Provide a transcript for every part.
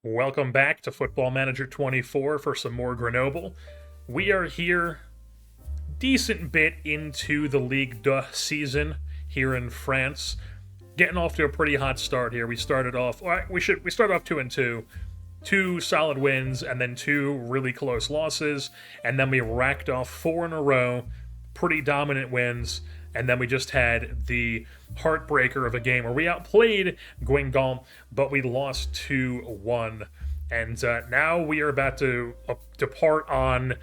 Welcome back to Football Manager 24 for some more Grenoble. We are here decent bit into the Ligue 2 season here in France. Getting off to a pretty hot start here. We started off we started off 2-2. Two solid wins and then two really close losses, and then we racked off four in a row, pretty dominant wins, and then we just had the heartbreaker of a game where we outplayed Grenoble, but we lost 2-1. And now we are about to depart on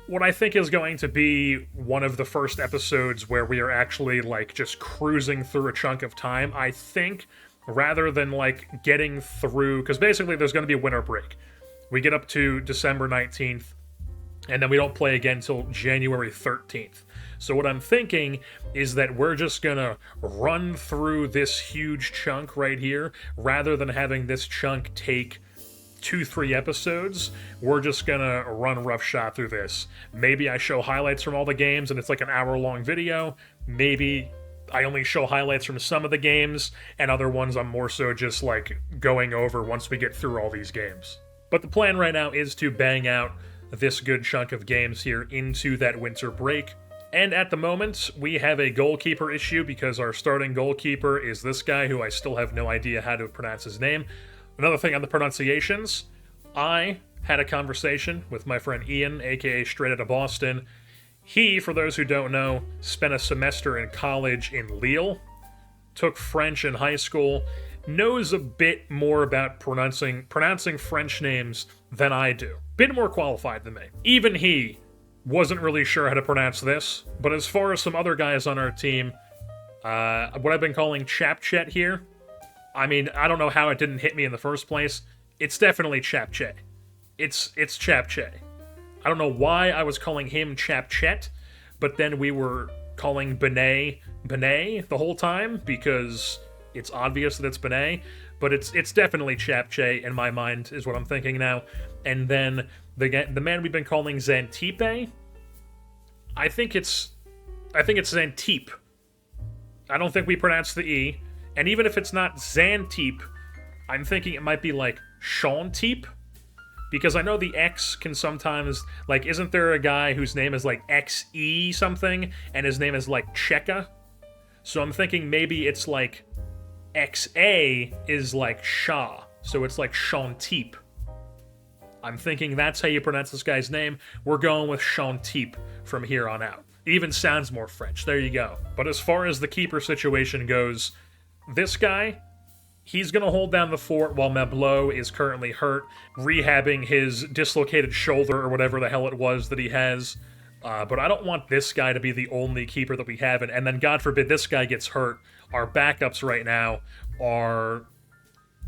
what I think is going to be one of the first episodes where we are actually just cruising through a chunk of time. I think rather than getting through, because basically there's going to be a winter break. We get up to December 19th, and then we don't play again until January 13th. So what I'm thinking is that we're just going to run through this huge chunk right here, rather than having this chunk take 2-3 episodes. We're just gonna run roughshod through this. Maybe I show highlights from all the games and it's like an hour-long video. Maybe I only show highlights from some of the games, and other ones I'm more so just going over once we get through all these games. But the plan right now is to bang out this good chunk of games here into that winter break. And at the moment, we have a goalkeeper issue because our starting goalkeeper is this guy who I still have no idea how to pronounce his name. Another thing on the pronunciations, I had a conversation with my friend Ian, aka Straight Outta Boston. He, for those who don't know, spent a semester in college in Lille, took French in high school, knows a bit more about pronouncing French names than I do. Bit more qualified than me. Even he wasn't really sure how to pronounce this, but as far as some other guys on our team, what I've been calling Chapchet here, I mean, I don't know how it didn't hit me in the first place. It's definitely Chapchet. It's Chapchet. I don't know why I was calling him Chapchet, but then we were calling Benet the whole time because it's obvious that it's Benet, but it's definitely Chapchet in my mind is what I'm thinking now. And then the man we've been calling Xantippe, I think it's Xantippe. I don't think we pronounce the E. And even if it's not Xantippe, I'm thinking it might be Shantipe, because I know the X can sometimes, isn't there a guy whose name is XE something, and his name is Cheka? So I'm thinking maybe it's XA is Shah, so it's Shantipe. I'm thinking that's how you pronounce this guy's name. We're going with Shantipe from here on out. It even sounds more French. There you go. But as far as the keeper situation goes, this guy, he's going to hold down the fort while Mablot is currently hurt, rehabbing his dislocated shoulder or whatever the hell it was that he has. But I don't want this guy to be the only keeper that we have. And then, God forbid, this guy gets hurt. Our backups right now are...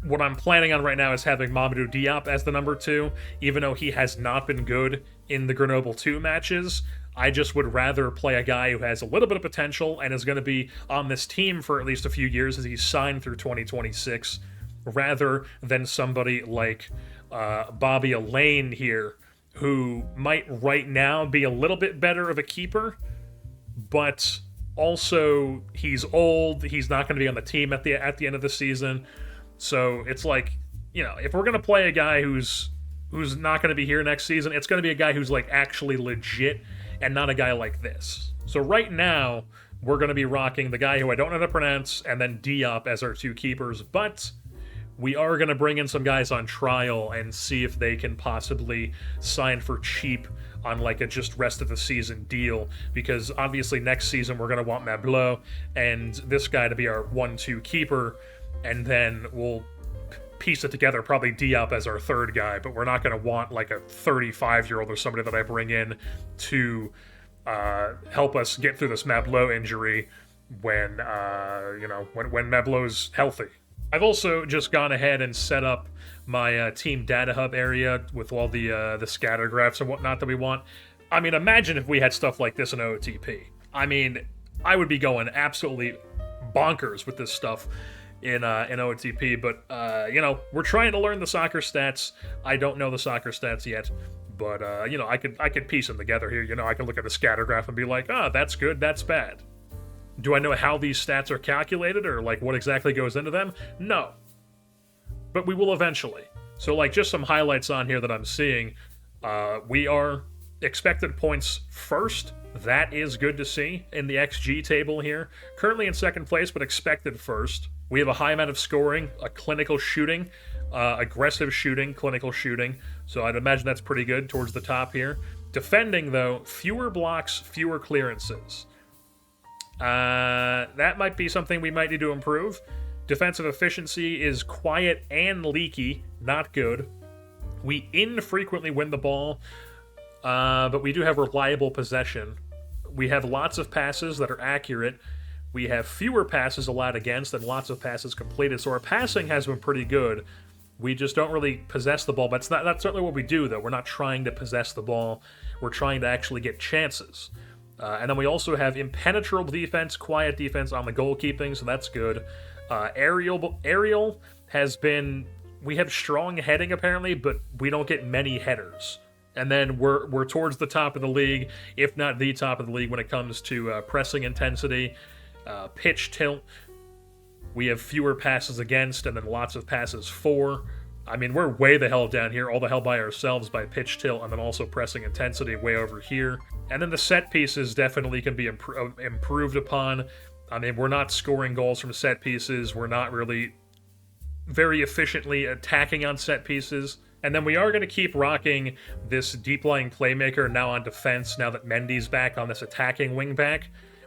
What I'm planning on right now is having Mamadou Diop as the number 2, even though he has not been good in the Grenoble 2 matches. I just would rather play a guy who has a little bit of potential and is going to be on this team for at least a few years as he's signed through 2026, rather than somebody like Bobby Elaine here, who might right now be a little bit better of a keeper, but also he's old, he's not going to be on the team at the end of the season. So it's if we're going to play a guy who's not going to be here next season, it's going to be a guy who's actually legit and not a guy like this. So right now, we're going to be rocking the guy who I don't know how to pronounce and then Diop as our 2 keepers, but we are going to bring in some guys on trial and see if they can possibly sign for cheap on a just rest of the season deal, because obviously next season we're going to want Mablot and this guy to be our 1-2 keeper, and then we'll piece it together, probably Diop as our 3rd guy, but we're not going to want a 35-year-old or somebody that I bring in to help us get through this Mablot injury when Mablot's healthy. I've also just gone ahead and set up my Team Data Hub area with all the scatter graphs and whatnot that we want. I mean, imagine if we had stuff like this in OTP. I mean, I would be going absolutely bonkers with this stuff in OTP, but we're trying to learn the soccer stats. I don't know the soccer stats yet, but I could piece them together here. I can look at the scatter graph and be like, that's good, that's bad. Do I know how these stats are calculated or what exactly goes into them? No. But we will eventually. So, like, just some highlights on here that I'm seeing. We are expected points first. That is good to see in the XG table here. Currently in second place, but expected first. We have a high amount of scoring, a clinical shooting, aggressive shooting, clinical shooting. So I'd imagine that's pretty good towards the top here. Defending, though, fewer blocks, fewer clearances. That might be something we might need to improve. Defensive efficiency is quiet and leaky, not good. We infrequently win the ball, but we do have reliable possession. We have lots of passes that are accurate. We have fewer passes allowed against and lots of passes completed, so our passing has been pretty good. We just don't really possess the ball, but that's certainly what we do, though. We're not trying to possess the ball. We're trying to actually get chances. And then we also have impenetrable defense, quiet defense on the goalkeeping, so that's good. Aerial has been... We have strong heading, apparently, but we don't get many headers. And then we're towards the top of the league, if not the top of the league when it comes to pressing intensity, pitch tilt. We have fewer passes against, and then lots of passes for. I mean, we're way the hell down here, all the hell by ourselves by pitch tilt, and then also pressing intensity way over here. And then the set pieces definitely can be improved upon. I mean, we're not scoring goals from set pieces. We're not really very efficiently attacking on set pieces. And then we are going to keep rocking this deep-lying playmaker now on defense, now that Mendy's back on this attacking wingback.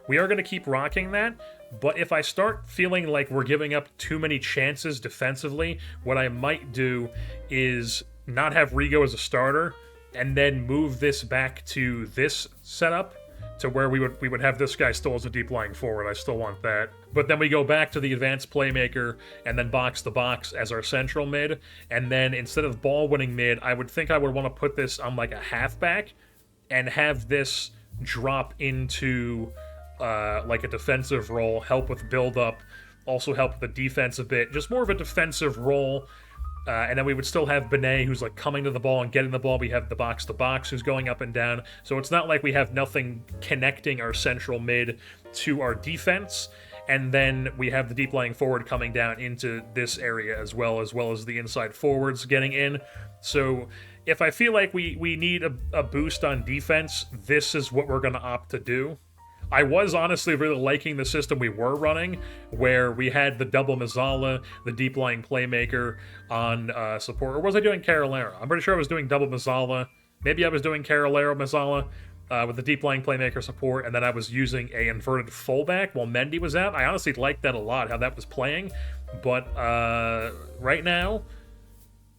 We are going to keep rocking that, but if I start feeling like we're giving up too many chances defensively, what I might do is not have Rigo as a starter, and then move this back to this setup, to where we would have this guy still as a deep-lying forward. I still want that. But then we go back to the advanced playmaker and then box-to-box as our central mid. And then instead of ball-winning mid, I would think I would want to put this on like a halfback and have this drop into like a defensive role, help with build-up, also help with the defense a bit. Just more of a defensive role. And then we would still have Benet, who's like coming to the ball and getting the ball. We have the box-to-box, who's going up and down. So it's not like we have nothing connecting our central mid to our defense. And then we have the deep-lying forward coming down into this area as well as the inside forwards getting in. So if I feel like we need a boost on defense, this is what we're going to opt to do. I was honestly really liking the system we were running, where we had the double Mazzala, the deep-lying playmaker on support. Or was I doing Carolero? I'm pretty sure I was doing double Mazzala. Maybe I was doing Carolero Mazzala with the deep-lying playmaker support, and then I was using a inverted fullback while Mendy was out. I honestly liked that a lot, how that was playing. But right now,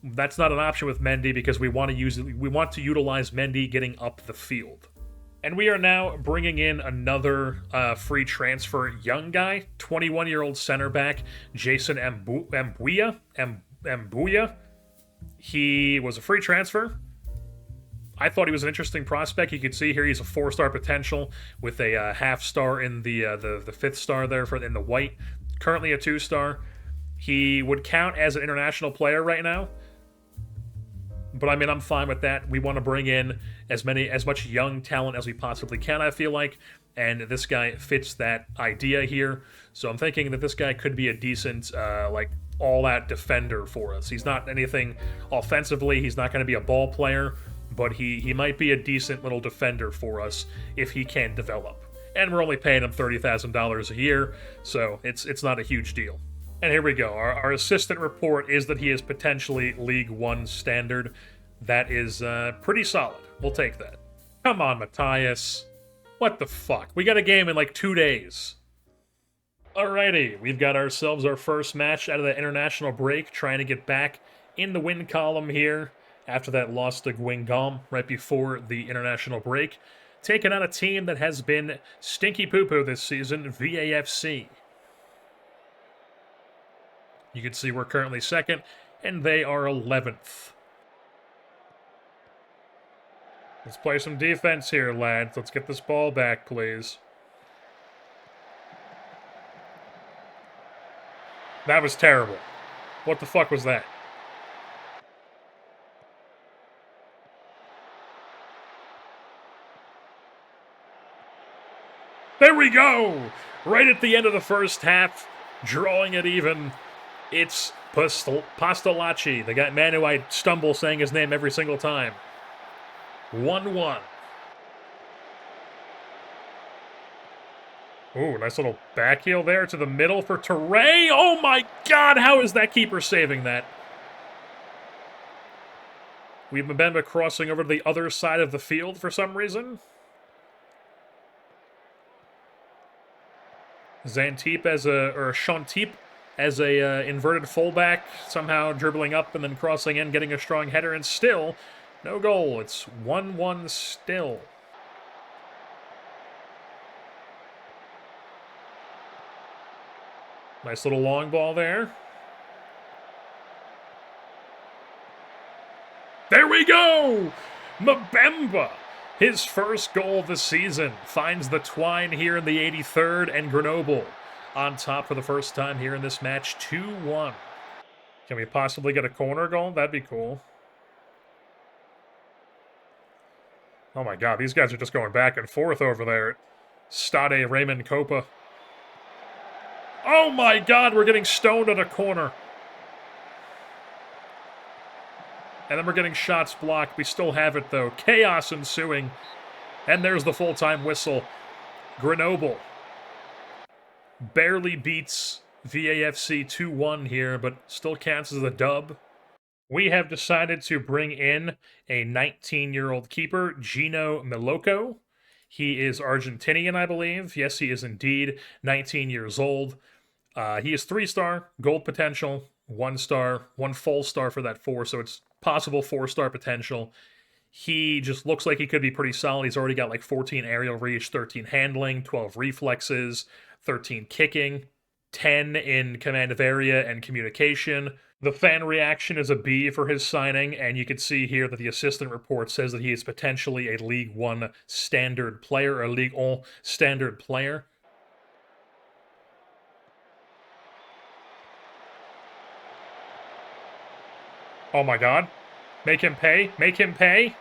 that's not an option with Mendy because we want to utilize Mendy getting up the field. And we are now bringing in another free transfer young guy, 21-year-old center back, Jason Mbuya. He was a free transfer. I thought he was an interesting prospect. You can see here he's a 4-star potential with a half-star in the 5th star there in the white. Currently a 2-star. He would count as an international player right now. But I mean, I'm fine with that. We want to bring in as much young talent as we possibly can, I feel like, and this guy fits that idea here. So I'm thinking that this guy could be a decent, like, all-out defender for us. He's not anything offensively. He's not going to be a ball player, but he might be a decent little defender for us if he can develop. And we're only paying him $30,000 a year, so it's not a huge deal. And here we go. Our assistant report is that he is potentially League One standard. That is pretty solid. We'll take that. Come on, Matthias. What the fuck? We got a game in like 2 days. Alrighty, we've got ourselves our first match out of the international break, trying to get back in the win column here after that loss to Guingamp right before the international break. Taking on a team that has been stinky poo-poo this season, VAFC. You can see we're currently second, and they are 11th. Let's play some defense here, lads. Let's get this ball back, please. That was terrible. What the fuck was that? There we go! Right at the end of the first half, drawing it even. It's Pastolacci, the man who I stumble saying his name every single time. 1-1. Ooh, nice little back heel there to the middle for Teray. Oh my god, how is that keeper saving that? We've been crossing over to the other side of the field for some reason. Xantip or Shantip as a inverted fullback, somehow dribbling up and then crossing in, getting a strong header, and still no goal. It's 1-1 still. Nice little long ball there. There we go! Mbemba, his first goal of the season, finds the twine here in the 83rd, and Grenoble on top for the first time here in this match, 2-1. Can we possibly get a corner goal? That'd be cool. Oh my god, these guys are just going back and forth over there. Stade Raymond Copa. Oh my god, we're getting stoned at a corner. And then we're getting shots blocked. We still have it, though. Chaos ensuing. And there's the full-time whistle. Grenoble barely beats VAFC 2-1 here, but still counts as a dub. We have decided to bring in a 19-year-old keeper, Gino Miloko. He is Argentinian, I believe. Yes, he is indeed 19 years old. He is 3-star, gold potential, 1-star, 1 full star for that 4, so it's possible 4-star potential. He just looks like he could be pretty solid. He's already got like 14 aerial reach, 13 handling, 12 reflexes, 13 kicking, 10 in command of area and communication. The fan reaction is a B for his signing, and you can see here that the assistant report says that he is potentially a League 1 standard player, a League 1 standard player. Oh my god. Make him pay. Make him pay.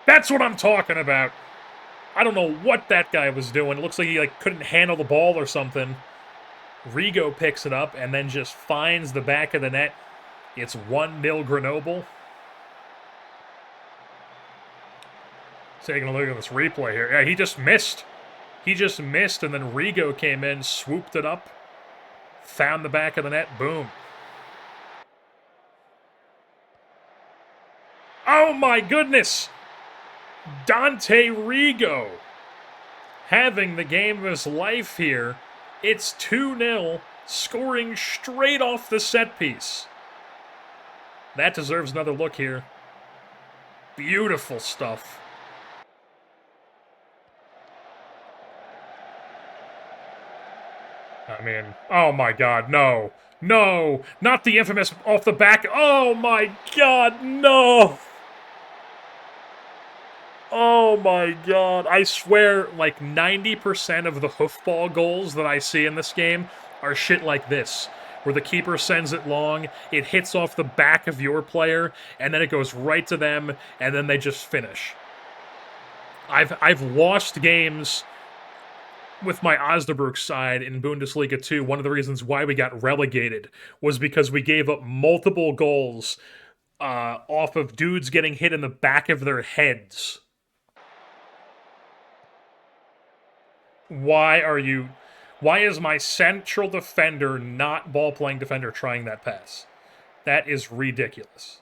That's what I'm talking about. I don't know what that guy was doing. It looks like he couldn't handle the ball or something. Rigo picks it up and then just finds the back of the net. It's 1-0 Grenoble. Taking a look at this replay here. Yeah, he just missed. He just missed, and then Rigo came in, swooped it up, found the back of the net, boom. Oh my goodness! Dante Rigo having the game of his life here. It's 2-0, scoring straight off the set piece. That deserves another look here. Beautiful stuff. I mean, oh my god, no. No! Not the infamous off the back. Oh my god, no! Oh my god. I swear, like 90% of the hoofball goals that I see in this game are shit like this, where the keeper sends it long, it hits off the back of your player, and then it goes right to them, and then they just finish. I've lost games with my Osnabrück side in Bundesliga 2. One of the reasons why we got relegated was because we gave up multiple goals off of dudes getting hit in the back of their heads. Why is my central defender, not ball-playing defender, trying that pass? That is ridiculous.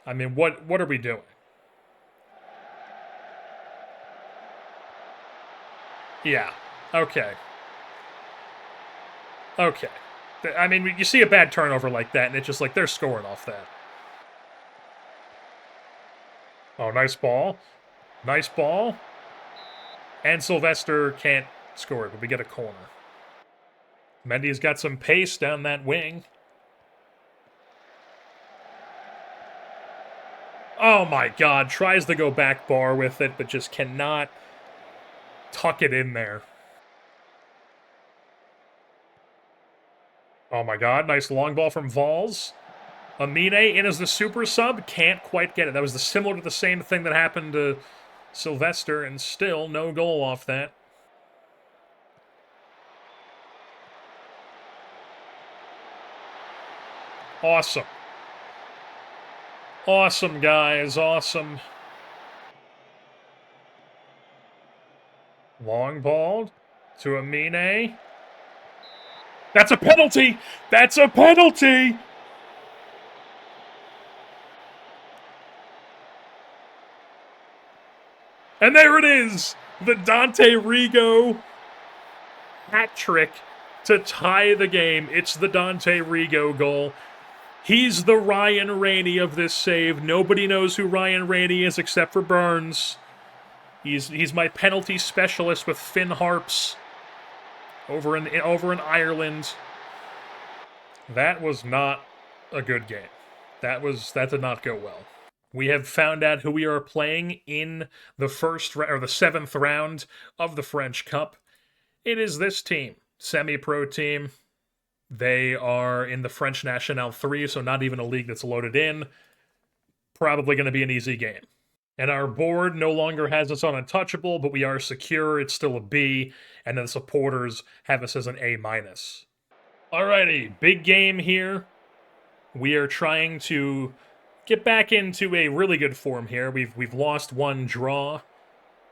I mean, what are we doing? Yeah. Okay. Okay. I mean, you see a bad turnover like that, and it's just like they're scoring off that. Oh, nice ball. Nice ball. And Sylvester can't score it, but we get a corner. Mendy's got some pace down that wing. Oh my god, tries to go back bar with it, but just cannot tuck it in there. Oh my god, nice long ball from Valls. Amine in as the super sub, can't quite get it. That was similar to the same thing that happened to Sylvester, and still no goal off that. Awesome. Awesome, guys. Awesome. Long ball to Amine. That's a penalty! That's a penalty! And there it is! The Dante Rigo hat trick to tie the game. It's the Dante Rigo goal. He's the Ryan Rainey of this save. Nobody knows who Ryan Rainey is except for Burns. He's my penalty specialist with Finn Harps over in Ireland. That was not a good game. That did not go well. We have found out who we are playing in the seventh round of the French Cup. It is this team, semi-pro team. They are in the French National 3, so not even a league that's loaded in. Probably going to be an easy game. And our board no longer has us on untouchable, but we are secure. It's still a B, and then the supporters have us as an A-. Alrighty, big game here. We are trying to get back into a really good form here. We've lost one draw,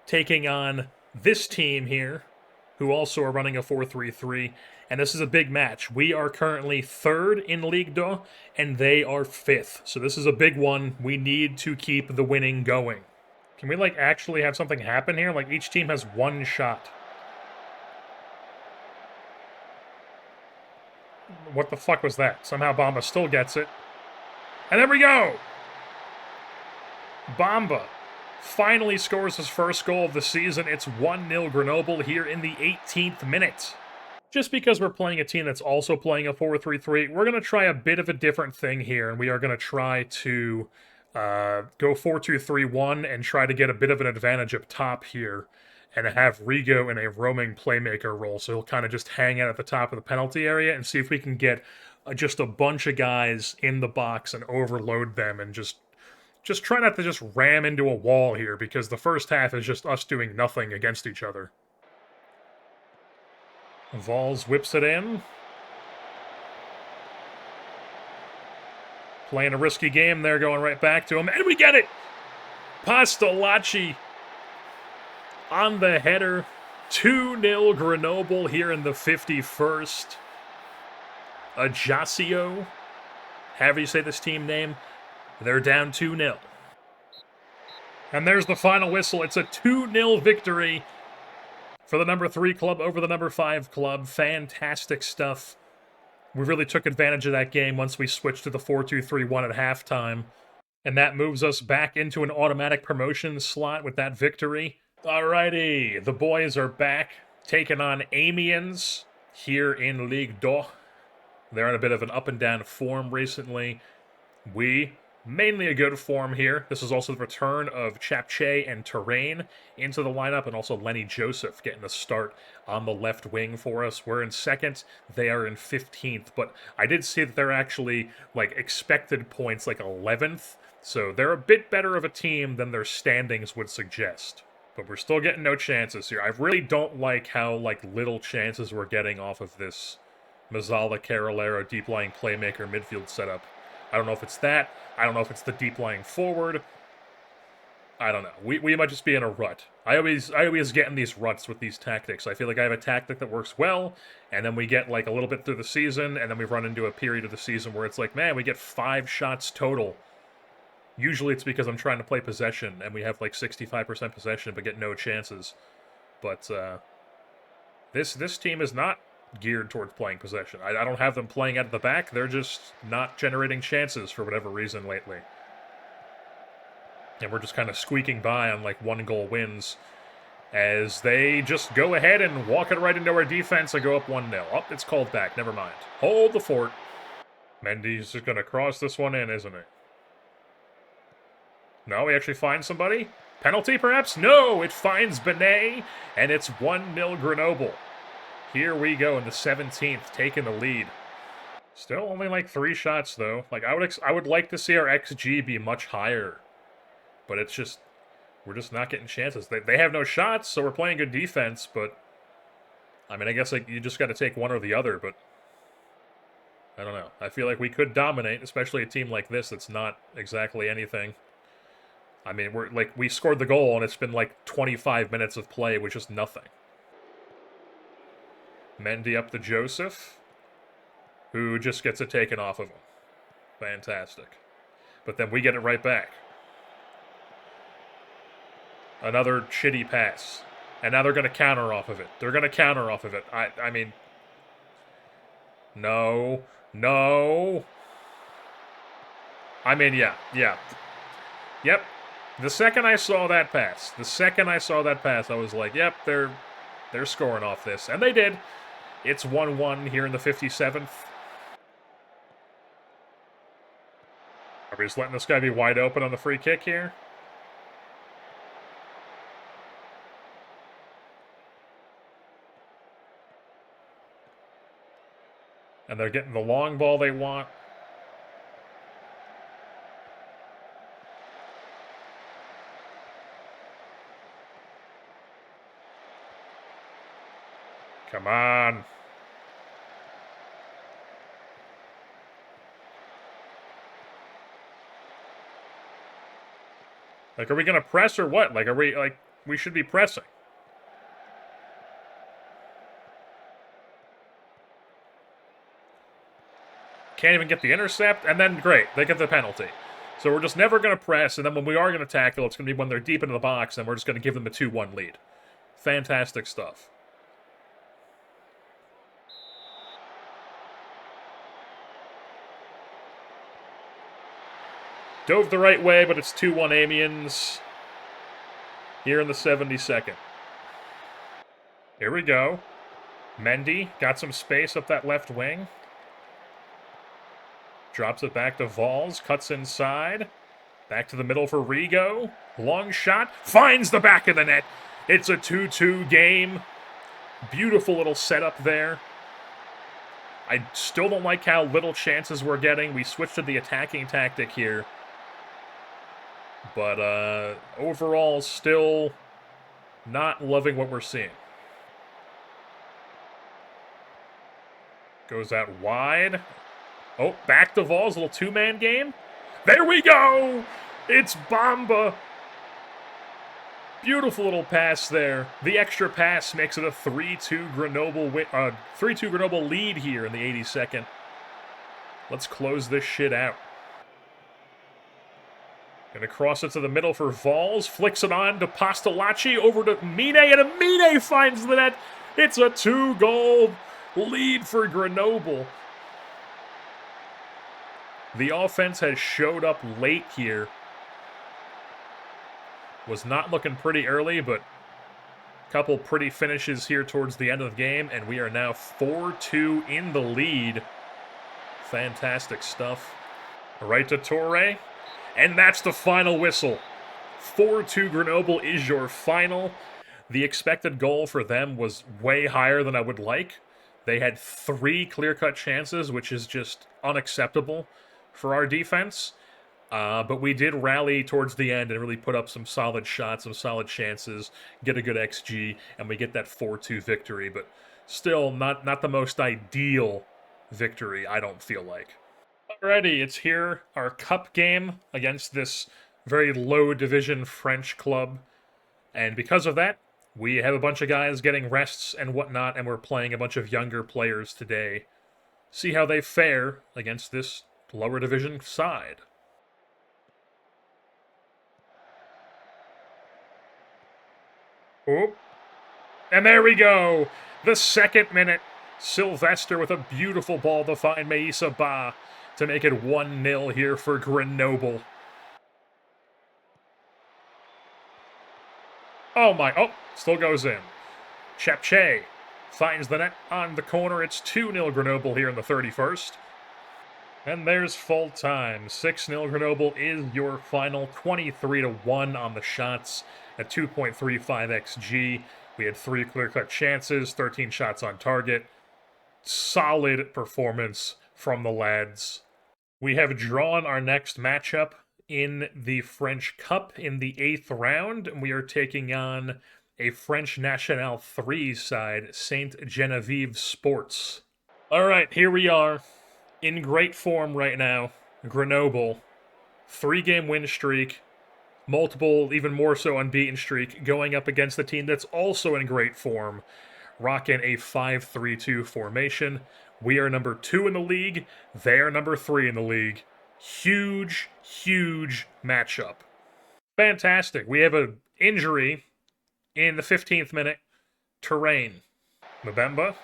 taking on this team here, who also are running a 4-3-3, and this is a big match. We are currently third in Ligue 2, and they are fifth. So this is a big one. We need to keep the winning going. Can we, actually have something happen here? Each team has one shot. What the fuck was that? Somehow Bamba still gets it. And there we go! Bamba finally scores his first goal of the season. It's 1-0 Grenoble here in the 18th minute. Just because we're playing a team that's also playing a 4-3-3, we're going to try a bit of a different thing here, and we are going to try to go 4-2-3-1 and try to get a bit of an advantage up top here and have Rigo in a roaming playmaker role, so he'll kind of just hang out at the top of the penalty area and see if we can get just a bunch of guys in the box and overload them and just try not to just ram into a wall here, because the first half is just us doing nothing against each other. Vols whips it in. Playing a risky game there, going right back to him, and we get it! Pastolacci on the header. 2-0 Grenoble here in the 51st. Ajaccio, however you say this team name, they're down 2-0. And there's the final whistle. It's a 2-0 victory for the number 3 club over the number 5 club. Fantastic stuff. We really took advantage of that game once we switched to the 4-2-3-1 at halftime. And that moves us back into an automatic promotion slot with that victory. Alrighty, the boys are back, taking on Amiens here in Ligue 2. They're in a bit of an up-and-down form recently. We, mainly a good form here. This is also the return of Chapche and Terrain into the lineup, and also Lenny Joseph getting a start on the left wing for us. We're in second, they are in 15th, but I did see that they're actually, expected points, 11th, so they're a bit better of a team than their standings would suggest. But we're still getting no chances here. I really don't like how, little chances we're getting off of this Mazzala, Carolero, deep-lying playmaker midfield setup. I don't know if it's that. I don't know if it's the deep-lying forward. I don't know. We might just be in a rut. I always get in these ruts with these tactics. I feel like I have a tactic that works well, and then we get, a little bit through the season, and then we run into a period of the season where it's man, we get 5 shots total. Usually it's because I'm trying to play possession, and we have 65% possession, but get no chances. But this team is not geared towards playing possession. I don't have them playing out of the back. They're just not generating chances for whatever reason lately. And we're just kind of squeaking by on 1-goal wins as they just go ahead and walk it right into our defense and go up 1-0. Oh, it's called back. Never mind. Hold the fort. Mendy's just going to cross this one in, isn't it? No, we actually find somebody? Penalty, perhaps? No, it finds Benet, and it's 1-0 Grenoble. Here we go in the 17th, taking the lead. Still only 3 shots, though. I would like to see our XG be much higher. But it's just, we're just not getting chances. They have no shots, so we're playing good defense, but I mean, I guess you just got to take one or the other, but I don't know. I feel like we could dominate, especially a team like this that's not exactly anything. I mean, we scored the goal and it's been like 25 minutes of play with just nothing. Mendy up to Joseph, who just gets it taken off of him. Fantastic. But then we get it right back. Another shitty pass. And now they're going to counter off of it. They're going to counter off of it. I mean... No. No. I mean, yeah. Yep. The second I saw that pass, I was like, yep, they're scoring off this. And they did. It's 1-1 here in the 57th. Are we just letting this guy be wide open on the free kick here? And they're getting the long ball they want. Come on. Like, are we going to press or what? Like, we should be pressing. Can't even get the intercept, and then, great, they get the penalty. So we're just never going to press, and then when we are going to tackle, it's going to be when they're deep into the box, and we're just going to give them a 2-1 lead. Fantastic stuff. Dove the right way, but it's 2-1 Amiens here in the 72nd. Here we go. Mendy got some space up that left wing. Drops it back to Valls, cuts inside. Back to the middle for Rigo. Long shot, finds the back of the net. It's a 2-2 game. Beautiful little setup there. I still don't like how little chances we're getting. We switched to the attacking tactic here. But overall, still not loving what we're seeing. Goes out wide. Oh, back to Valls, little two-man game. There we go! It's Bamba. Beautiful little pass there. The extra pass makes it a 3-2 Grenoble lead here in the 82nd. Let's close this shit out. Gonna cross it to the middle for Valls. Flicks it on to Pastalacci. Over to Mine, and Mine finds the net. It's a 2-goal lead for Grenoble. The offense has showed up late here. Was not looking pretty early, but a couple pretty finishes here towards the end of the game, and we are now 4-2 in the lead. Fantastic stuff. Right to Torre, and that's the final whistle. 4-2 Grenoble is your final. The expected goal for them was way higher than I would like. They had 3 clear-cut chances, which is just unacceptable for our defense. But we did rally towards the end and really put up some solid shots, some solid chances, get a good XG, and we get that 4-2 victory. But still, not the most ideal victory, I don't feel like. Alrighty, it's here, our cup game against this very low division French club. And because of that, we have a bunch of guys getting rests and whatnot, and we're playing a bunch of younger players today. See how they fare against this lower division side. Oh, and there we go. The second minute. Sylvester with a beautiful ball to find Meissa Ba to make it 1-0 here for Grenoble. Oh my, oh, still goes in. Chepche finds the net on the corner. It's 2-0 Grenoble here in the 31st. And there's full time. 6-0 Grenoble is your final. 23-1 on the shots at 2.35 XG. We had 3 clear-cut chances, 13 shots on target. Solid performance from the lads. We have drawn our next matchup in the French Cup in the 8th round. We are taking on a French National 3 side, Saint Genevieve Sports. All right, here we are in great form right now. Grenoble, 3-game win streak, multiple, even more so unbeaten streak, going up against the team that's also in great form, rocking a 5-3-2 formation. We are number 2 in the league. They are number 3 in the league. Huge, huge matchup. Fantastic. We have an injury in the 15th minute. Terrain. Mbemba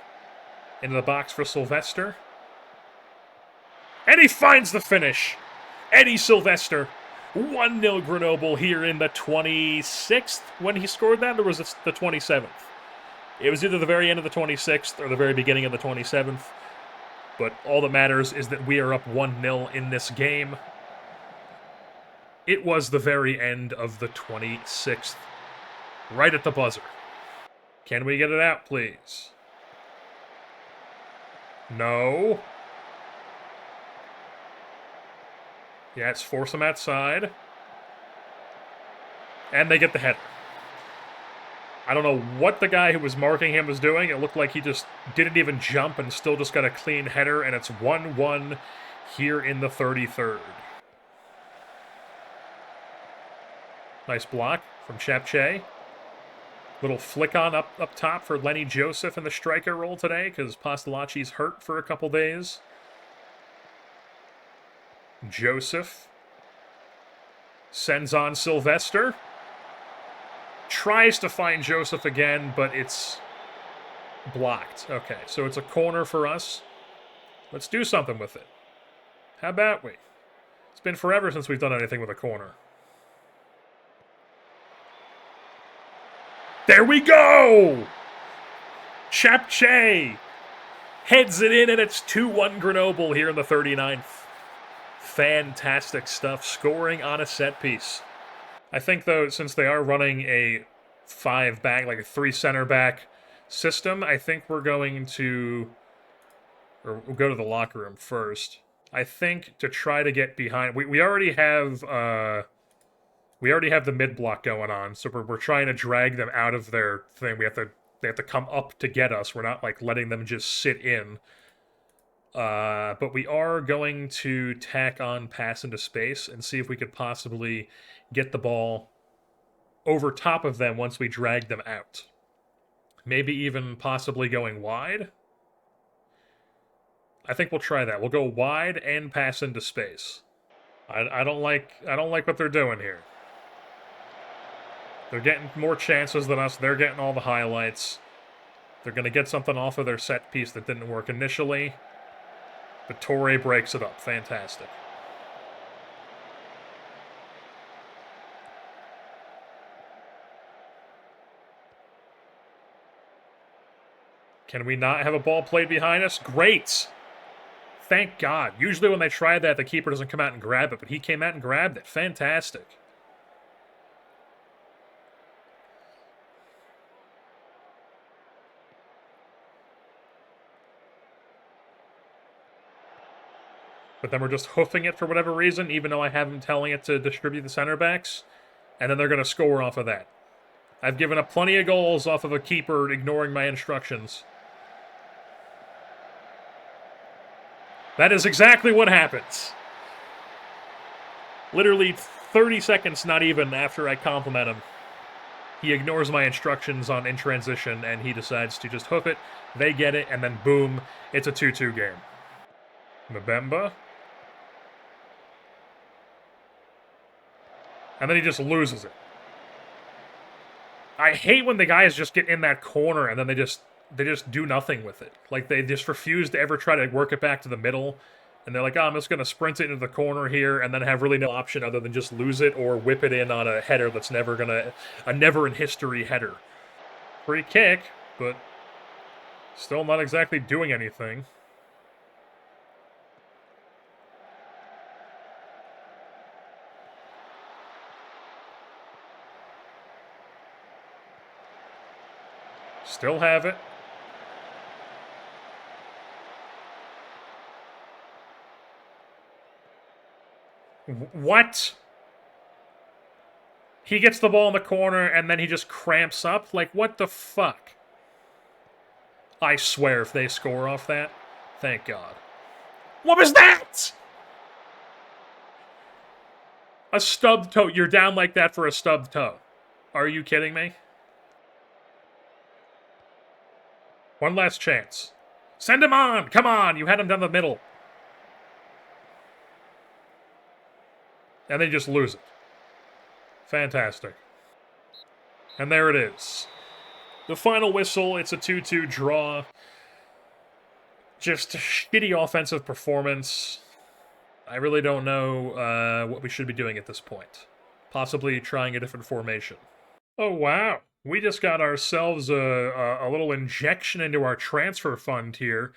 into the box for Sylvester. And he finds the finish. Eddie Sylvester. 1-0 Grenoble here in the 26th when he scored that, or was it the 27th? It was either the very end of the 26th or the very beginning of the 27th. But all that matters is that we are up 1-0 in this game. It was the very end of the 26th. Right at the buzzer. Can we get it out, please? No. Yes, force them outside. And they get the header. I don't know what the guy who was marking him was doing. It looked like he just didn't even jump and still just got a clean header, and it's 1-1 here in the 33rd. Nice block from Chapche. Little flick on up top for Lenny Joseph in the striker role today because Pastalacci's hurt for a couple days. Joseph sends on Sylvester. Tries to find Joseph again, but it's blocked. Okay, so it's a corner for us. Let's do something with it. How about we? It's been forever since we've done anything with a corner. There we go! Chapche heads it in, and it's 2-1 Grenoble here in the 39th. Fantastic stuff. Scoring on a set piece. I think, though, since they are running a 5-back, like a 3-center-back system, I think we're going to... Or we'll go to the locker room first. I think to try to get behind... We already have... We already have the mid-block going on, so we're trying to drag them out of their thing. They have to come up to get us. We're not, like, letting them just sit in. But we are going to tack on pass into space and see if we could possibly get the ball over top of them once we drag them out. Maybe even possibly going wide. I think we'll try that. We'll go wide and pass into space. I don't like what they're doing here. They're getting more chances than us. They're getting all the highlights. They're going to get something off of their set piece that didn't work initially. But Torre breaks it up. Fantastic. Can we not have a ball played behind us? Great! Thank God. Usually when they try that, the keeper doesn't come out and grab it, but he came out and grabbed it. Fantastic. But then we're just hoofing it for whatever reason, even though I have them telling it to distribute the center backs. And then they're going to score off of that. I've given up plenty of goals off of a keeper ignoring my instructions. That is exactly what happens. Literally 30 seconds, not even, after I compliment him. He ignores my instructions on in transition, and he decides to just hoof it. They get it, and then boom, it's a 2-2 game. Mbemba. And then he just loses it. I hate when the guys just get in that corner and then they just do nothing with it. Like, they just refuse to ever try to work it back to the middle. And they're like, oh, I'm just going to sprint it into the corner here and then have really no option other than just lose it or whip it in on a header that's never going to... A never-in-history header. Free kick, but still not exactly doing anything. Still have it. What? He gets the ball in the corner and then he just cramps up? Like, what the fuck? I swear if they score off that, thank God. What was that? A stubbed toe. You're down like that for a stubbed toe. Are you kidding me? One last chance. Send him on! Come on! You had him down the middle. And they just lose it. Fantastic. And there it is. The final whistle, it's a 2-2 draw. Just a shitty offensive performance. I really don't know what we should be doing at this point. Possibly trying a different formation. Oh, wow. We just got ourselves a little injection into our transfer fund here.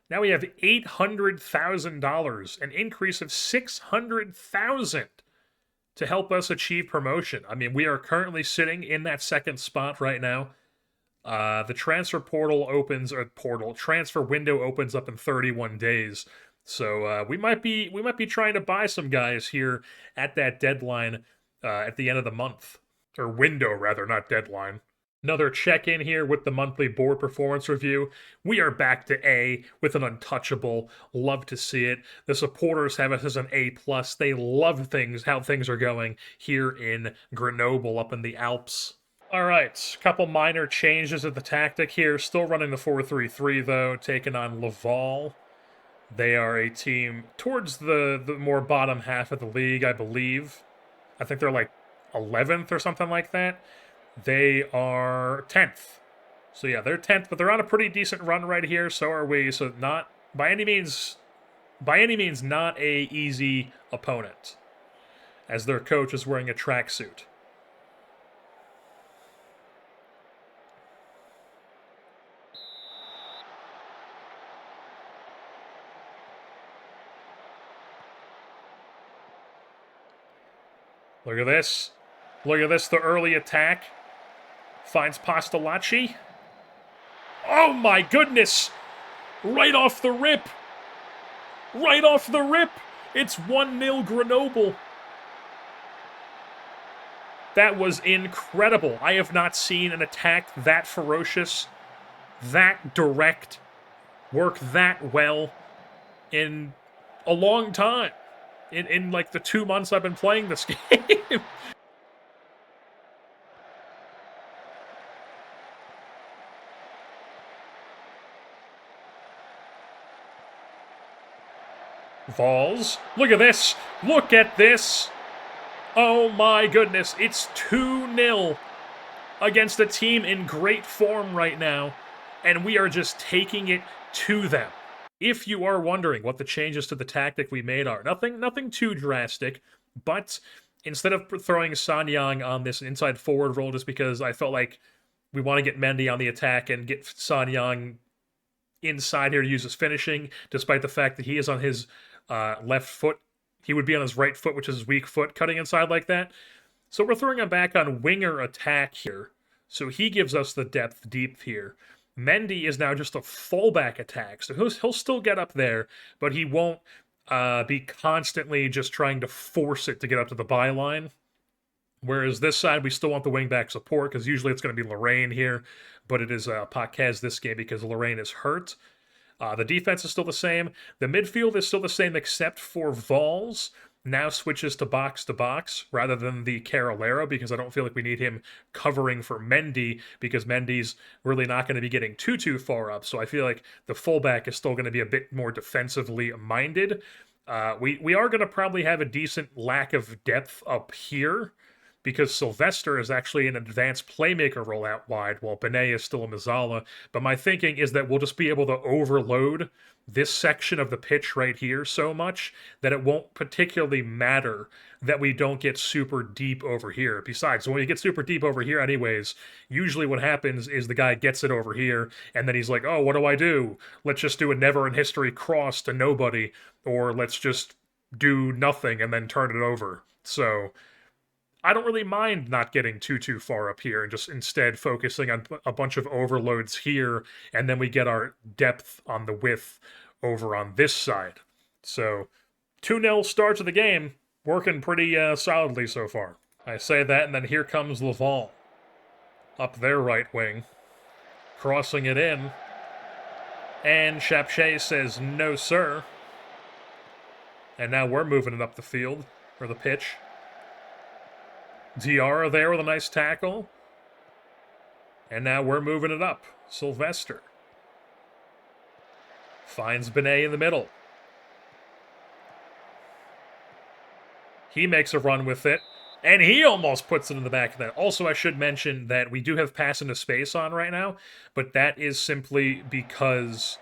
Now we have $800,000, an increase of $600,000 to help us achieve promotion. I mean, we are currently sitting in that second spot right now. The transfer transfer window opens up in 31 days. So we might be trying to buy some guys here at that deadline at the end of the month. Or window, rather, not deadline. Another check-in here with the monthly board performance review. We are back to A with an untouchable. Love to see it. The supporters have us as an A+. They love how things are going here in Grenoble up in the Alps. All right, couple minor changes of the tactic here. Still running the 4-3-3, though, taking on Laval. They are a team towards the more bottom half of the league, I believe. I think they're like 11th or something like that. They are 10th. So yeah, they're 10th, but they're on a pretty decent run right here. So are we. So not by any means not a easy opponent, as their coach is wearing a tracksuit. Look at this. Look at this, the early attack. Finds Pastalacci. Oh my goodness! Right off the rip! Right off the rip! It's 1-0 Grenoble. That was incredible. I have not seen an attack that ferocious, that direct, work that well in a long time. In like the 2 months I've been playing this game. Vols. Look at this. Look at this. Oh my goodness. It's 2-0 against a team in great form right now, and we are just taking it to them. If you are wondering what the changes to the tactic we made are, nothing too drastic, but instead of throwing Sanyang on this inside forward role just because I felt like we want to get Mendy on the attack and get Sanyang inside here to use his finishing, despite the fact that he is on his left foot. He would be on his right foot, which is his weak foot, cutting inside like that. So we're throwing him back on winger attack here. So he gives us the depth deep here. Mendy is now just a fullback attack, so he'll still get up there, but he won't be constantly just trying to force it to get up to the byline. Whereas this side, we still want the wingback support, because usually it's going to be Lorraine here, but it is Paquez this game because Lorraine is hurt. The defense is still the same. The midfield is still the same except for Vols. Now switches to box rather than the Carolero, because I don't feel like we need him covering for Mendy, because Mendy's really not going to be getting too far up. So I feel like the fullback is still going to be a bit more defensively minded. We are going to probably have a decent lack of depth up here, because Sylvester is actually an advanced playmaker role out wide, while Benet is still a Mazzala. But my thinking is that we'll just be able to overload this section of the pitch right here so much that it won't particularly matter that we don't get super deep over here. Besides, when we get super deep over here anyways, usually what happens is the guy gets it over here, and then he's like, oh, what do I do? Let's just do a never-in-history cross to nobody, or let's just do nothing and then turn it over. So I don't really mind not getting too far up here and just instead focusing on a bunch of overloads here, and then we get our depth on the width over on this side. So 2-0 start to the game, working pretty solidly so far. I say that, and then here comes Laval up their right wing, crossing it in, and Chapche says no sir. And now we're moving it up the field, or the pitch. Diarra there with a nice tackle. And now we're moving it up. Sylvester finds Benet in the middle. He makes a run with it, and he almost puts it in the back of that. Also, I should mention that we do have pass into space on right now, but that is simply because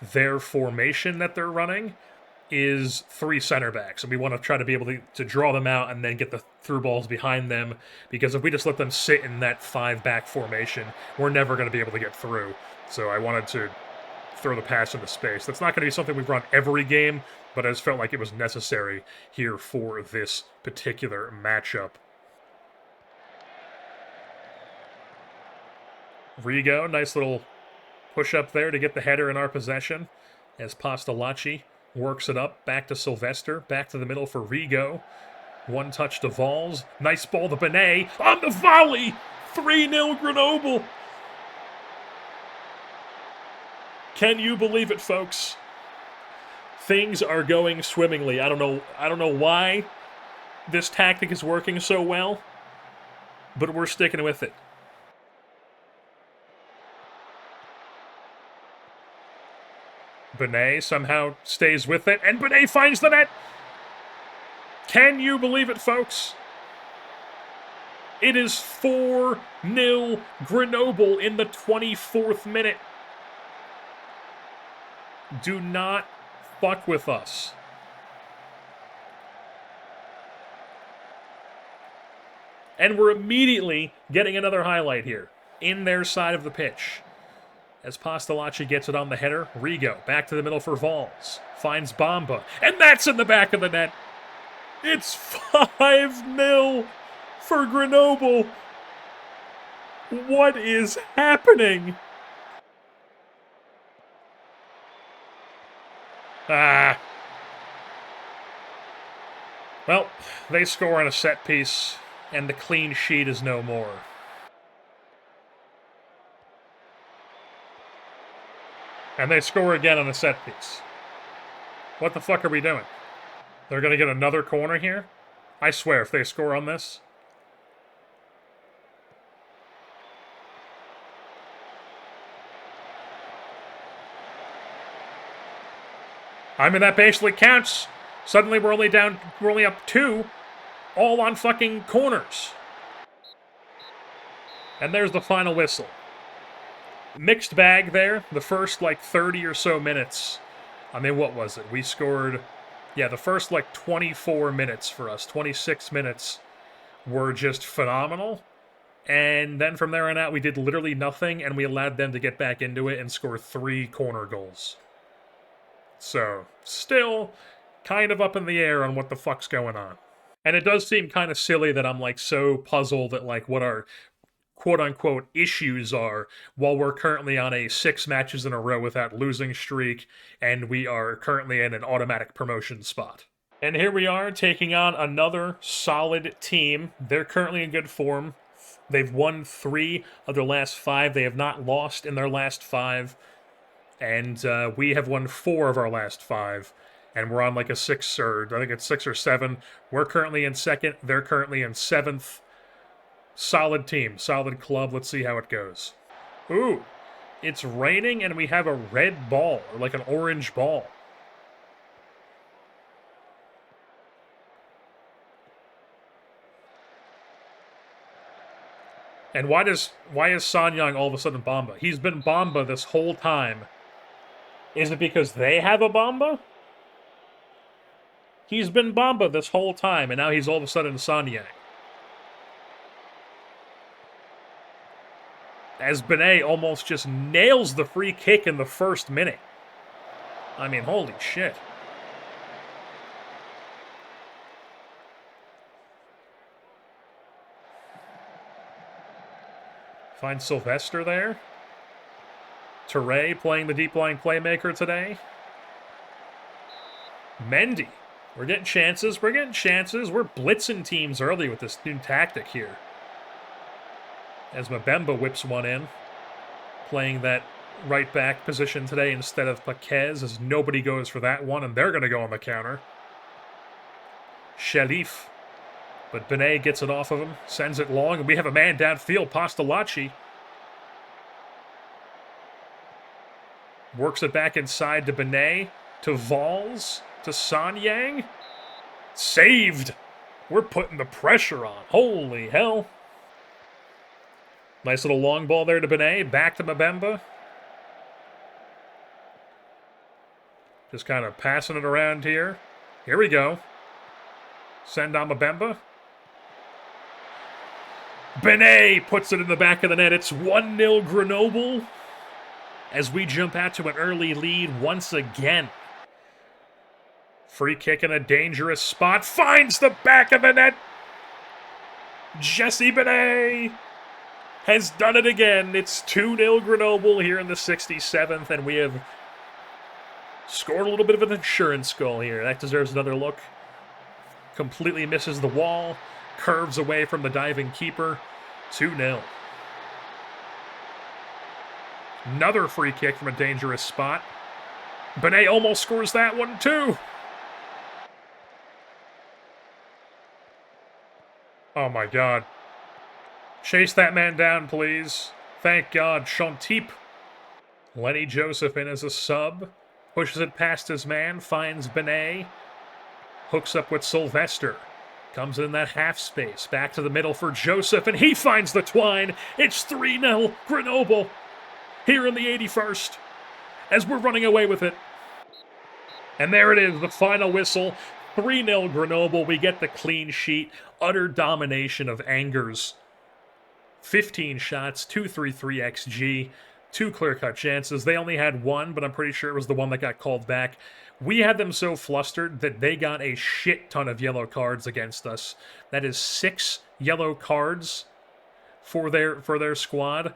their formation that they're running is 3 center backs, and we want to try to be able to draw them out and then get the through balls behind them, because if we just let them sit in that 5-back formation, we're never going to be able to get through. So I wanted to throw the pass into space. That's not going to be something we've run every game, but I just felt like it was necessary here for this particular matchup. Rigo, nice little push up there to get the header in our possession as Pastalacci works it up, back to Sylvester, back to the middle for Rigo. One touch to Valls. Nice ball to Benet on the volley! 3-0 Grenoble! Can you believe it, folks? Things are going swimmingly. I don't know why this tactic is working so well, but we're sticking with it. Benet somehow stays with it, and Benet finds the net! Can you believe it, folks? It is 4-0 Grenoble in the 24th minute. Do not fuck with us. And we're immediately getting another highlight here in their side of the pitch. As Pastalacci gets it on the header, Rigo back to the middle for Valls. Finds Bamba, and that's in the back of the net. It's 5-0 for Grenoble. What is happening? Well, they score on a set piece, and the clean sheet is no more. And they score again on a set piece. What the fuck are we doing? They're going to get another corner here? I swear, if they score on this... I mean, that basically counts. Suddenly we're only up 2, all on fucking corners. And there's the final whistle. Mixed bag there. The first, 30 or so minutes. I mean, what was it? We scored... Yeah, the first, 24 minutes for us, 26 minutes, were just phenomenal. And then from there on out, we did literally nothing, and we allowed them to get back into it and score 3 corner goals. So, still kind of up in the air on what the fuck's going on. And it does seem kind of silly that I'm, so puzzled at, what our quote-unquote issues are while we're currently on a 6 matches in a row without losing streak, and we are currently in an automatic promotion spot. And here we are taking on another solid team. They're currently in good form. They've won 3 of their last 5. They have not lost in their last 5. And we have won 4 of our last 5. And we're on a 6 or I think it's 6 or 7. We're currently in 2nd. They're currently in 7th. Solid team, solid club. Let's see how it goes. Ooh, it's raining and we have a red ball, or an orange ball. And why is Sanyang all of a sudden Bamba? He's been Bamba this whole time. Is it because they have a Bamba? He's been Bamba this whole time, and now he's all of a sudden Sanyang. As Benet almost just nails the free kick in the first minute. I mean, holy shit. Find Sylvester there. Teray playing the deep line playmaker today. Mendy. We're getting chances. We're blitzing teams early with this new tactic here. As Mbemba whips one in, playing that right back position today instead of Paquez, as nobody goes for that one, and they're going to go on the counter. Shalif. But Benet gets it off of him, sends it long, and we have a man downfield, Pastalacci. Works it back inside to Benet, to Valls, to Sanyang. Saved! We're putting the pressure on. Holy hell. Nice little long ball there to Benet, back to Mbemba. Just kind of passing it around here. Here we go. Send on Mbemba. Benet puts it in the back of the net. It's 1-0 Grenoble as we jump out to an early lead once again. Free kick in a dangerous spot. Finds the back of the net. Jesse Benet has done it again. It's 2-0 Grenoble here in the 67th, and we have scored a little bit of an insurance goal here. That deserves another look. Completely misses the wall. Curves away from the diving keeper. 2-0. Another free kick from a dangerous spot. Benet almost scores that one too. Oh my god. Chase that man down, please. Thank God. Chantip. Lenny Joseph in as a sub. Pushes it past his man. Finds Benet. Hooks up with Sylvester. Comes in that half space. Back to the middle for Joseph. And he finds the twine. It's 3-0 Grenoble. Here in the 81st. As we're running away with it. And there it is. The final whistle. 3-0 Grenoble. We get the clean sheet. Utter domination of Angers. 15 shots, 2.33 XG, 2 clear-cut chances. They only had one, but I'm pretty sure it was the one that got called back. We had them so flustered that they got a shit ton of yellow cards against us. That is 6 yellow cards for their squad.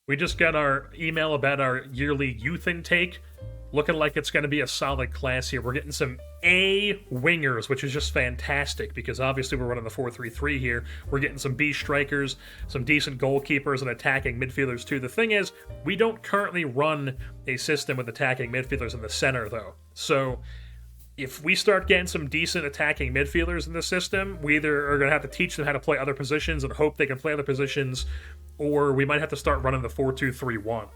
We just got our email about our yearly youth intake. Looking like it's going to be a solid class here. We're getting some A wingers, which is just fantastic because obviously we're running the 4-3-3 here. We're getting some B strikers, some decent goalkeepers, and attacking midfielders too. The thing is, we don't currently run a system with attacking midfielders in the center, though. So if we start getting some decent attacking midfielders in the system, we either are going to have to teach them how to play other positions and hope they can play other positions, or we might have to start running the 4-2-3-1.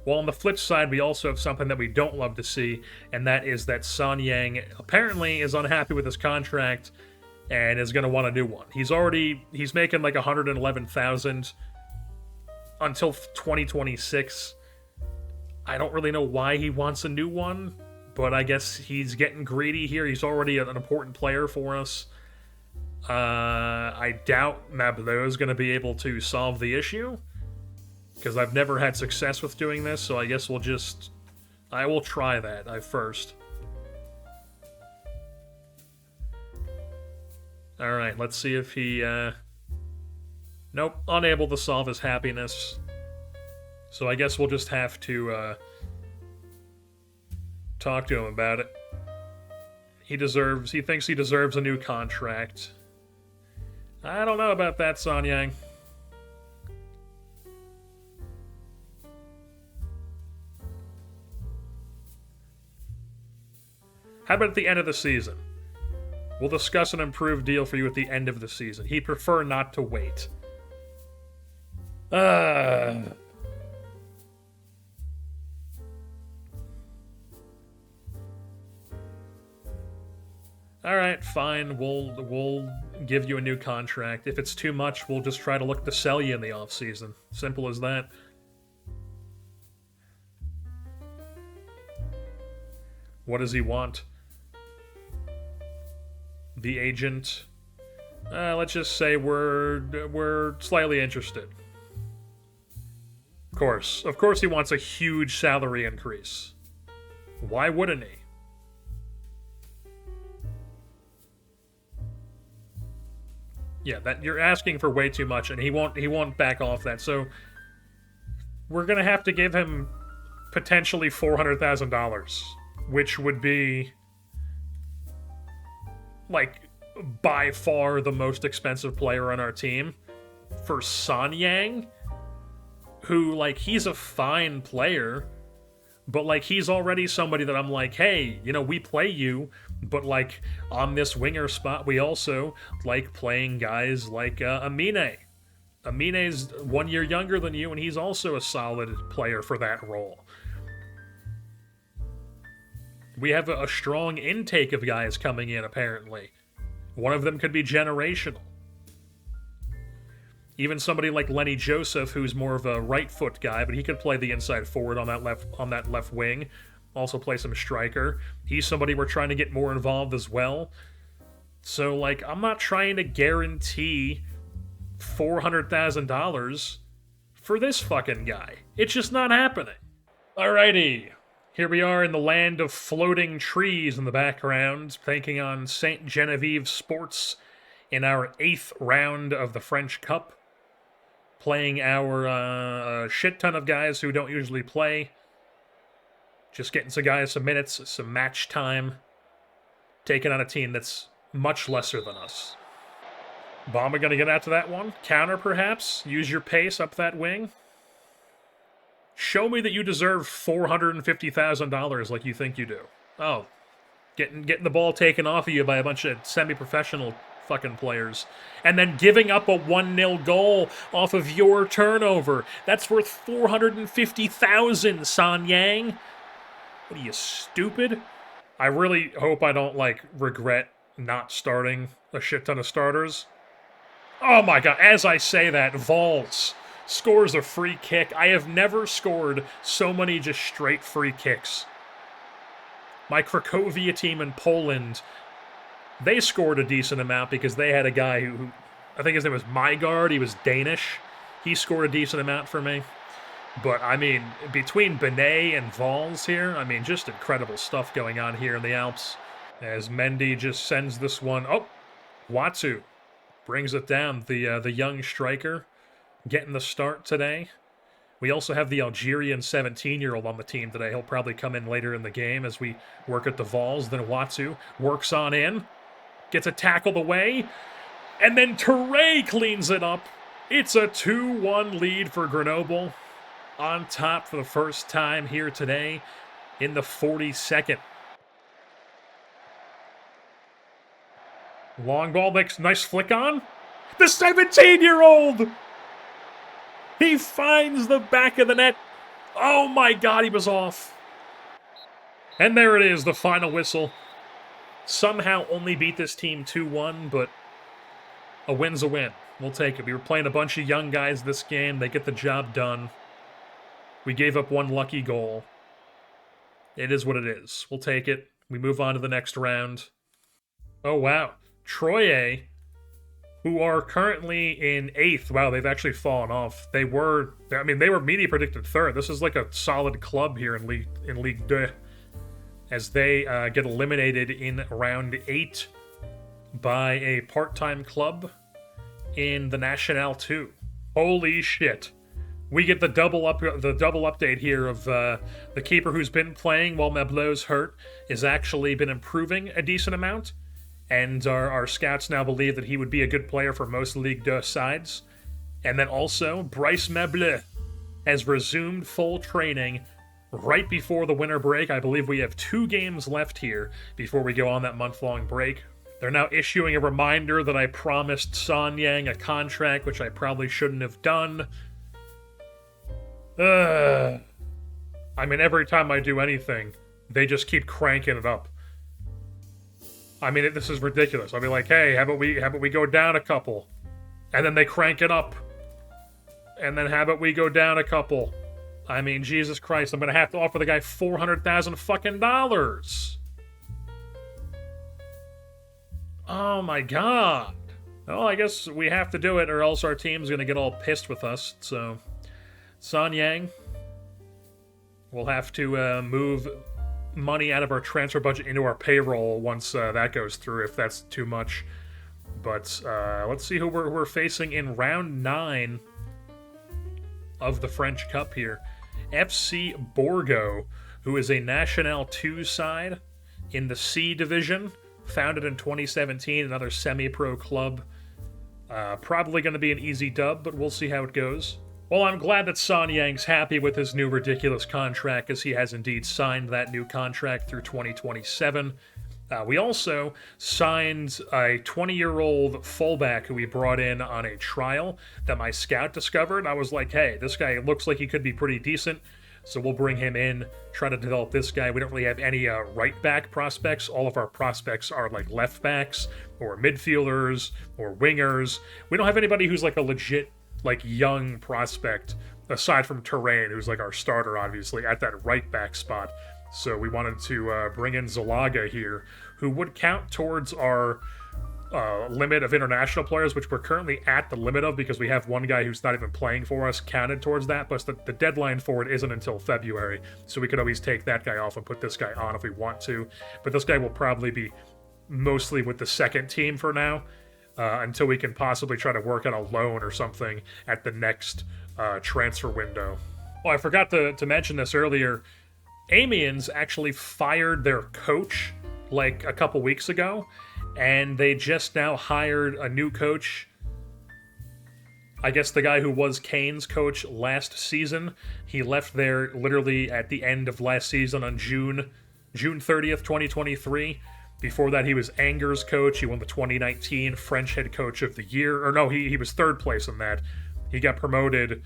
Well, on the flip side, we also have something that we don't love to see, and that is that Sanyang apparently is unhappy with his contract and is going to want a new one. He's making like $111,000 until 2026. I don't really know why he wants a new one, but I guess he's getting greedy here. He's already an important player for us. I doubt Mableau is going to be able to solve the issue, because I've never had success with doing this, so I guess I will try that first. Alright, let's see if he, nope, unable to solve his happiness. So I guess we'll just have to, talk to him about it. He thinks he deserves a new contract. I don't know about that, Sanyang. How about at the end of the season? We'll discuss an improved deal for you at the end of the season. He'd prefer not to wait. Alright, fine. We'll give you a new contract. If it's too much, we'll just try to look to sell you in the off-season. Simple as that. What does he want? The agent. Let's just say we're slightly interested. Of course he wants a huge salary increase. Why wouldn't he? Yeah, that you're asking for way too much, and he won't back off that. So we're gonna have to give him potentially $400,000, which would be like by far the most expensive player on our team for Sanyang, who, like, he's a fine player, But, like, he's already somebody that I'm like, hey, you know, we play you, but, like, on this winger spot, we also like playing guys like Amine. Amine's 1 year younger than you, and he's also a solid player for that role. We have a strong intake of guys coming in, apparently. One of them could be generational. Even somebody like Lenny Joseph, who's more of a right foot guy, but he could play the inside forward on that left wing. Also play some striker. He's somebody we're trying to get more involved as well. So, like, I'm not trying to guarantee $400,000 for this fucking guy. It's just not happening. Alrighty. Here we are in the land of floating trees in the background, taking on St. Genevieve Sports in our 8th round of the French Cup. Playing our shit ton of guys who don't usually play. Just getting some guys some minutes, some match time. Taking on a team that's much lesser than us. Bomber gonna get out to that one. Counter, perhaps. Use your pace up that wing. Show me that you deserve $450,000 like you think you do. Oh, getting the ball taken off of you by a bunch of semi-professional fucking players, and then giving up a 1-0 goal off of your turnover. That's worth $450,000, San Yang. What are you, stupid? I really hope I don't, like, regret not starting a shit ton of starters. Oh my god, as I say that, Vols scores a free kick. I have never scored so many just straight free kicks. My Cracovia team in Poland, they scored a decent amount because they had a guy who I think his name was Mygard. He was Danish. He scored a decent amount for me. But, I mean, between Benet and Vols here, I mean, just incredible stuff going on here in the Alps. As Mendy just sends this one. Oh, Watsu brings it down. The young striker getting the start today. We also have the Algerian 17-year-old on the team today. He'll probably come in later in the game as we work at the Vols. Then Watsu works on in. Gets it tackled away. And then Touré cleans it up. It's a 2-1 lead for Grenoble. On top for the first time here today in the 42nd. Long ball, makes nice flick on. The 17-year-old! He finds the back of the net. Oh my god, he was off. And there it is, the final whistle. Somehow only beat this team 2-1, but a win's a win. We'll take it. We were playing a bunch of young guys this game. They get the job done. We gave up one lucky goal. It is what it is. We'll take it. We move on to the next round. Oh, wow. Troyes, who are currently in 8th. Wow, they've actually fallen off. They were media predicted 3rd. This is like a solid club here in Ligue 2. As they get eliminated in round 8 by a part-time club in the National 2. Holy shit. We get the double update here of the keeper who's been playing while Mableau's hurt has actually been improving a decent amount, and our scouts now believe that he would be a good player for most Ligue 2 sides. And then also, Brice Mableu has resumed full training right before the winter break. I believe we have 2 games left here before we go on that month-long break. They're now issuing a reminder that I promised San Yang a contract, which I probably shouldn't have done. I mean, every time I do anything, they just keep cranking it up. I mean, this is ridiculous. I'll be like, hey, how about we go down a couple? And then they crank it up. And then how about we go down a couple? I mean, Jesus Christ, I'm gonna have to offer the guy $400,000 fucking dollars. Oh my god. Well, I guess we have to do it, or else our team's gonna get all pissed with us, so... San Yang will have to move money out of our transfer budget into our payroll once that goes through, if that's too much. But let's see who we're facing in round 9 of the French Cup here. FC Bordeaux, who is a National 2 side in the C division, founded in 2017, another semi-pro club. Probably going to be an easy dub, but we'll see how it goes. Well, I'm glad that Son Yang's happy with his new ridiculous contract, as he has indeed signed that new contract through 2027. We also signed a 20-year-old fullback who we brought in on a trial that my scout discovered. I was like, hey, this guy looks like he could be pretty decent, so we'll bring him in, try to develop this guy. We don't really have any right back prospects. All of our prospects are like left backs or midfielders or wingers. We don't have anybody who's like a legit, like, young prospect, aside from Terrain, who's like our starter, obviously, at that right back spot. So we wanted to bring in Zalaga here, who would count towards our limit of international players, which we're currently at the limit of because we have one guy who's not even playing for us counted towards that, but the deadline for it isn't until February, so we could always take that guy off and put this guy on if we want to. But this guy will probably be mostly with the second team for now, until we can possibly try to work on a loan or something at the next transfer window. Oh, I forgot to mention this earlier. Amiens actually fired their coach like a couple weeks ago, and they just now hired a new coach. I guess the guy who was Kane's coach last season. He left there literally at the end of last season on June 30th, 2023. Before that, he was Anger's coach. He won the 2019 French Head Coach of the Year. Or no, he was third place in that. He got promoted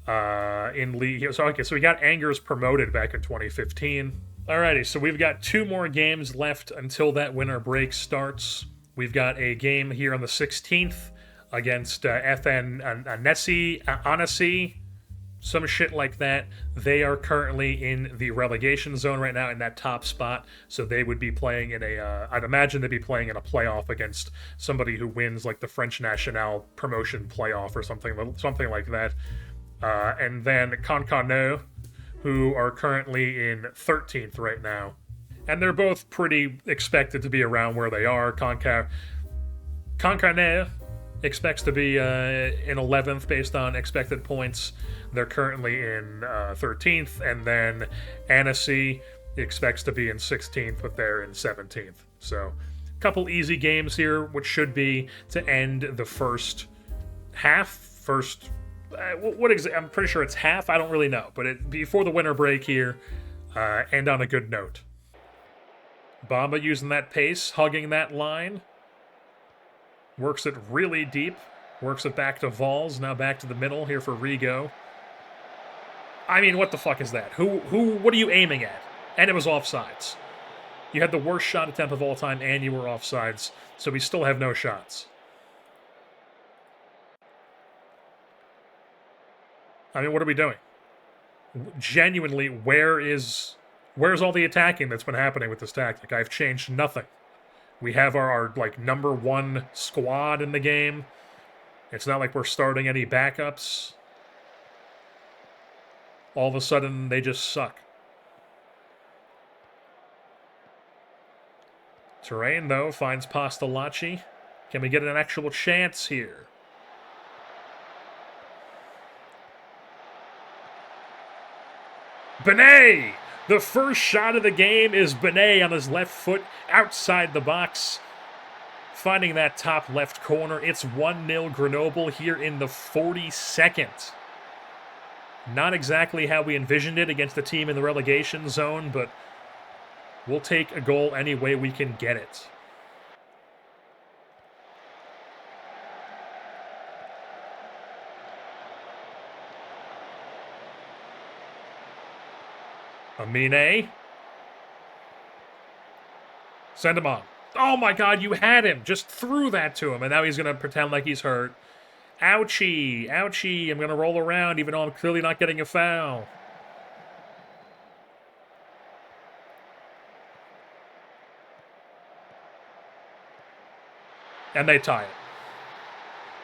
in league. So he got Angers promoted back in 2015. Alrighty, so we've got 2 more games left until that winter break starts. We've got a game here on the 16th against FN Annecy, some shit like that. They are currently in the relegation zone right now in that top spot, so they would be playing in a, I'd imagine they'd be playing in a playoff against somebody who wins like the French National promotion playoff or something like that. And then Concarneau, who are currently in 13th right now. And they're both pretty expected to be around where they are. Concarneau expects to be in 11th based on expected points. They're currently in 13th. And then Annecy expects to be in 16th, but they're in 17th. So a couple easy games here, which should be to end the first half. I'm pretty sure it's half. I don't really know, but before the winter break here, end on a good note. Bamba using that pace, hugging that line, works it really deep, works it back to Valls, now back to the middle here for Rigo. I mean, what the fuck is that? What are you aiming at? And it was offsides. You had the worst shot attempt of all time, and you were offsides, so we still have no shots. I mean, what are we doing? Genuinely, where's all the attacking that's been happening with this tactic? I've changed nothing. We have our like number 1 squad in the game. It's not like we're starting any backups. All of a sudden, they just suck. Terrain, though, finds Pastalacci. Can we get an actual chance here? Benet! The first shot of the game is Benet on his left foot outside the box, finding that top left corner. It's 1-0 Grenoble here in the 42nd. Not exactly how we envisioned it against the team in the relegation zone, but we'll take a goal any way we can get it. Amine. Send him on. Oh my god, you had him. Just threw that to him, and now he's going to pretend like he's hurt. Ouchie. Ouchie. I'm going to roll around even though I'm clearly not getting a foul. And they tie it.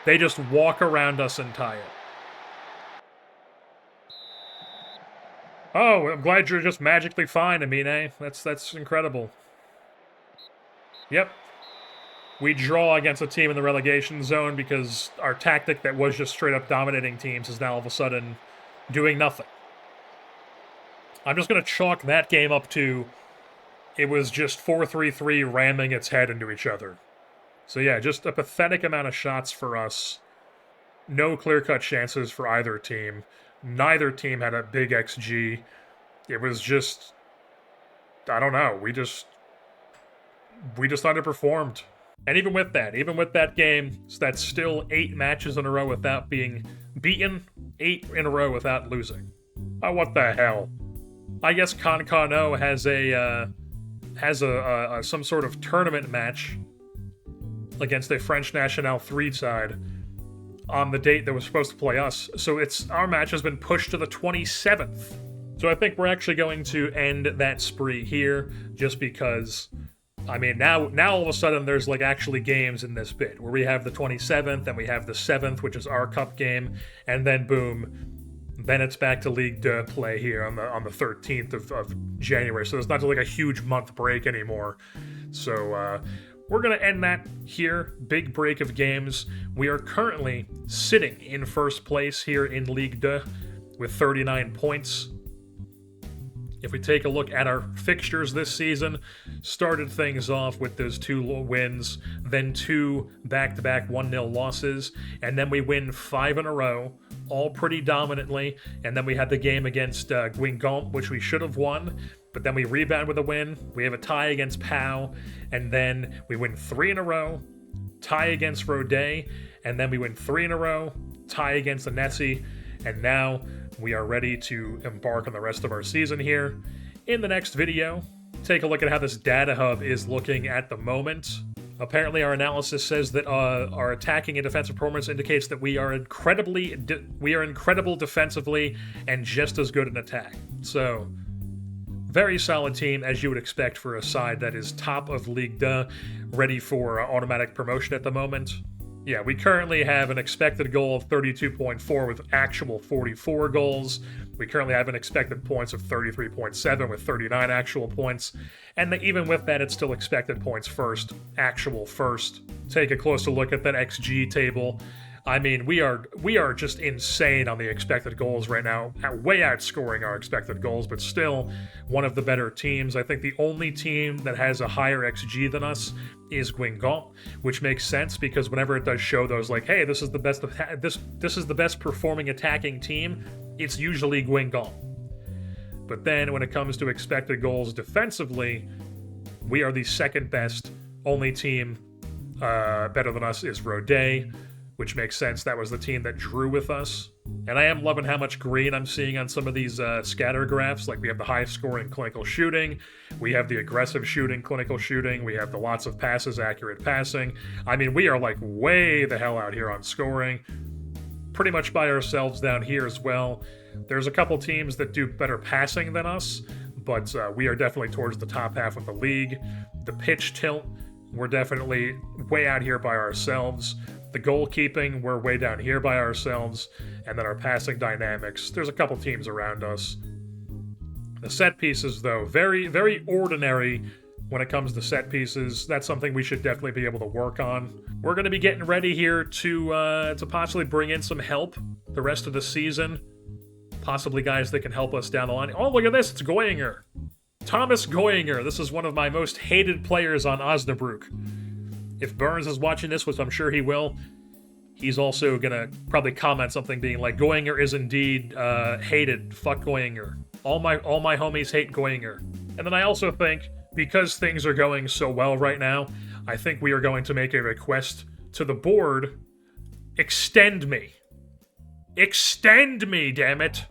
They just walk around us and tie it. Oh, I'm glad you're just magically fine, Amine. That's incredible. Yep. We draw against a team in the relegation zone because our tactic that was just straight up dominating teams is now all of a sudden doing nothing. I'm just going to chalk that game up to it was just 4-3-3 ramming its head into each other. So yeah, just a pathetic amount of shots for us. no clear-cut chances for either team. Neither team had a big XG. It was just, I don't know, we just underperformed. And even with that game, that's still 8 matches in a row without being beaten, 8 in a row without losing. Oh, what the hell? I guess Concano has some sort of tournament match against a French National 3 side on the date that was supposed to play us. So our match has been pushed to the 27th. So I think we're actually going to end that spree here, just because, I mean, now all of a sudden there's like actually games in this bit where we have the 27th and we have the 7th, which is our cup game, and then boom, then it's back to Ligue 2 play here on the 13th of January. So there's not like a huge month break anymore. So we're going to end that here. Big break of games. We are currently sitting in first place here in Ligue 2 with 39 points. If we take a look at our fixtures this season, started things off with those 2 wins, then 2 back-to-back 1-0 losses, and then we win 5 in a row, all pretty dominantly, and then we had the game against Guingamp, which we should have won, but then we rebound with a win, we have a tie against Pau, and then we win 3 in a row, tie against Rodé, and then we win 3 in a row, tie against Annecy, and now we are ready to embark on the rest of our season here. In the next video, take a look at how this data hub is looking at the moment. Apparently our analysis says that our attacking and defensive performance indicates that we are incredible defensively and just as good in attack. So, very solid team, as you would expect for a side that is top of Ligue 2, ready for automatic promotion at the moment. Yeah, we currently have an expected goal of 32.4 with actual 44 goals. We currently have an expected points of 33.7 with 39 actual points. And even with that, it's still expected points first, actual first. Take a closer look at that XG table. I mean, we are just insane on the expected goals right now, way outscoring our expected goals, but still one of the better teams. I think the only team that has a higher XG than us is Guingamp, which makes sense because whenever it does show those like, hey, this is the best this is the best performing attacking team, it's usually Guingamp. But then when it comes to expected goals defensively, we are the second best. Only team better than us is Rodé, which makes sense. That was the team that drew with us. And I am loving how much green I'm seeing on some of these scatter graphs. Like we have the high scoring clinical shooting, we have the aggressive shooting, clinical shooting, we have the lots of passes, accurate passing. I mean, we are like way the hell out here on scoring. Pretty much by ourselves down here as well. There's a couple teams that do better passing than us, but we are definitely towards the top half of the league. The pitch tilt, we're definitely way out here by ourselves. The goalkeeping, we're way down here by ourselves. And then our passing dynamics, there's a couple teams around us. The set pieces, though, very, very ordinary when it comes to set pieces. That's something we should definitely be able to work on. We're going to be getting ready here to possibly bring in some help the rest of the season. Possibly guys that can help us down the line. Oh, look at this, it's Goyinger. Thomas Goyinger. This is one of my most hated players on Osnabrück. If Burns is watching this, which I'm sure he will, he's also going to probably comment something being like, Goyinger is indeed hated. Fuck Goyinger. All my homies hate Goyinger. And then I also think, because things are going so well right now, I think we are going to make a request to the board. Extend me. Extend me, damn it.